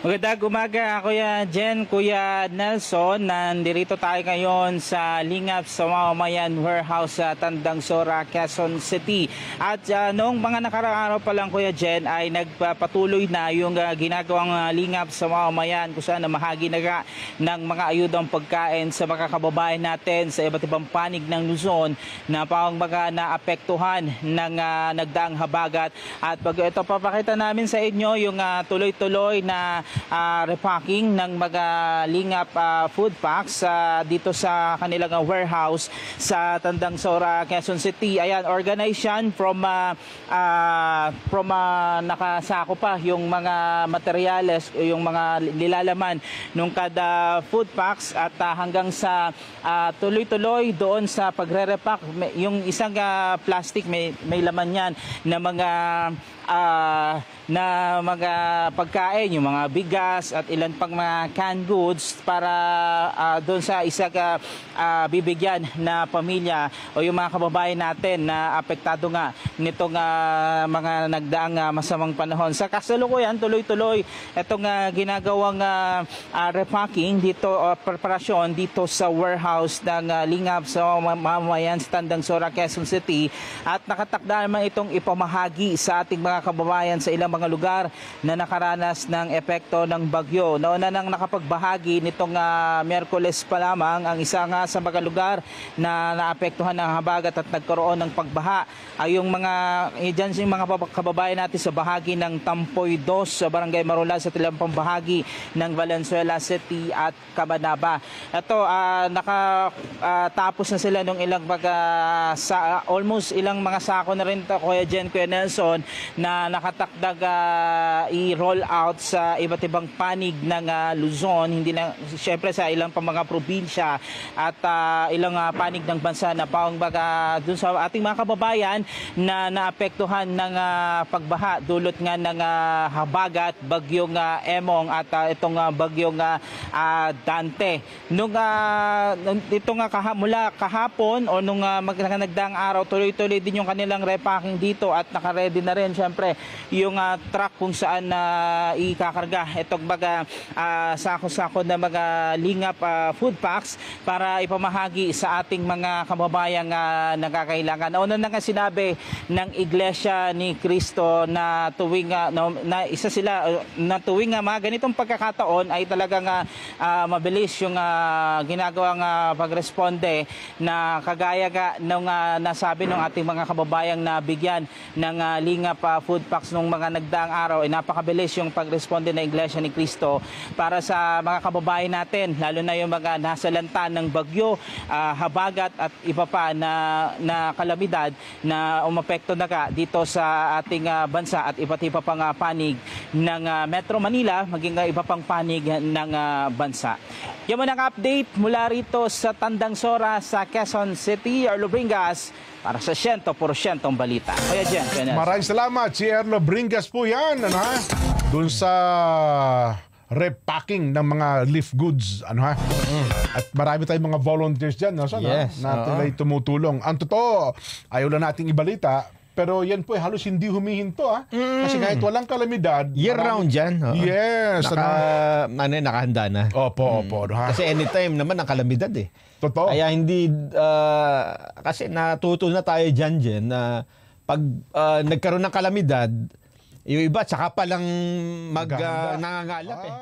Magandang umaga, Kuya Jen, Kuya Nelson. Nandito tayo ngayon sa Lingap sa Mamamayan Warehouse sa Tandang Sora, Quezon City. At noong mga nakaraang araw pa lang, Kuya Jen, ay nagpapatuloy na yung ginagawang lingap sa mamamayan kung saan namahagi na ng mga ayudang pagkain sa mga kababayan natin sa iba't ibang panig ng Luzon na pang mga naapektuhan ng nagdaang habagat. At pag ito papakita namin sa inyo yung tuloy-tuloy na repacking ng mga lingap food packs dito sa kanilang warehouse sa Tandang Sora, Quezon City. Ayan, organization from nakasako pa yung mga materyales, yung mga nilalaman nung kada food packs at hanggang sa tuloy-tuloy doon sa pagre-repack. Yung isang plastic may laman yan na mga pagkain, yung mga bigas at ilan pang mga canned goods para doon sa isang bibigyan na pamilya o yung mga kababayan natin na apektado nga nitong mga nagdaang masamang panahon. Sa kasalukuyan, tuloy-tuloy itong ginagawang repacking dito o preparasyon dito sa warehouse ng Lingap sa mamamayan sa Tandang Sora, Quezon City, at nakatakda naman itong ipamahagi sa ating mga kababayan sa ilang mga lugar na nakaranas ng epekto ng bagyo. Nauna nang nakapagbahagi nitong Miyerkules pa lamang ang isa nga sa mga lugar na naapektuhan ng habagat at nagkaroon ng pagbaha ay yung mga dyan yung mga kababayan natin sa bahagi ng Tampoy 2 sa Barangay Marula sa tilampang bahagi ng Valenzuela City at Cabanaba. Ito, nakatapos na sila nung ilang almost ilang mga sako na rin ito, Kuya Jen, Kuya Nelson, na nakatakdag i-roll out sa iba't ibang panig ng Luzon, hindi na syempre sa ilang pang mga probinsya at ilang panig ng bansa na paungbaga dun sa ating mga kababayan na naapektuhan ng pagbaha dulot nga ng habagat, bagyong Emong at itong bagyong Dante. Ito nga mula kahapon o nung nagdaang araw, tuloy-tuloy din yung kanilang repacking dito at naka-ready na rin syempre yung truck kung saan ikakarga itong mga sako-sako na mga lingap food packs para ipamahagi sa ating mga kababayang nagkakailangan. Nauna na nga sinabi ng Iglesia ni Cristo na tuwing na isa sila na tuwing mga ganitong pagkakataon ay talagang mabilis yung ginagawang pagresponde na kagaya nung nasabi ng ating mga kababayang na bigyan ng lingap food packs nung mga nagdaang araw ay napakabilis yung pagresponde ng Iglesia ni Cristo para sa mga kababayan natin, lalo na yung mga nasalanta ng bagyo, habagat at iba pa na kalamidad na umapekto na dito sa ating bansa at iba't iba pang panig ng Metro Manila, maging iba pang panig ng bansa. Yan man ang update mula rito sa Tandang Sora sa Quezon City. Erlo Bringas para sa 100% balita. Kaya Jen, maraming salamat. Si Erlo Bringas po yan. Doon sa repacking ng mga leaf goods. At marami tayong mga volunteers dyan. Yes, na tumutulong. Ang totoo, ayaw lang nating ibalita. Pero yan po halos hindi humihinto. Kasi kahit walang kalamidad. Year-round dyan. Yes. Nakahanda na. Opo. Kasi anytime naman ang kalamidad eh. Totoo. Kaya hindi, kasi natuto na tayo dyan, Jen, na pag nagkaroon ng kalamidad, yung iba, tsaka palang nangangalap eh.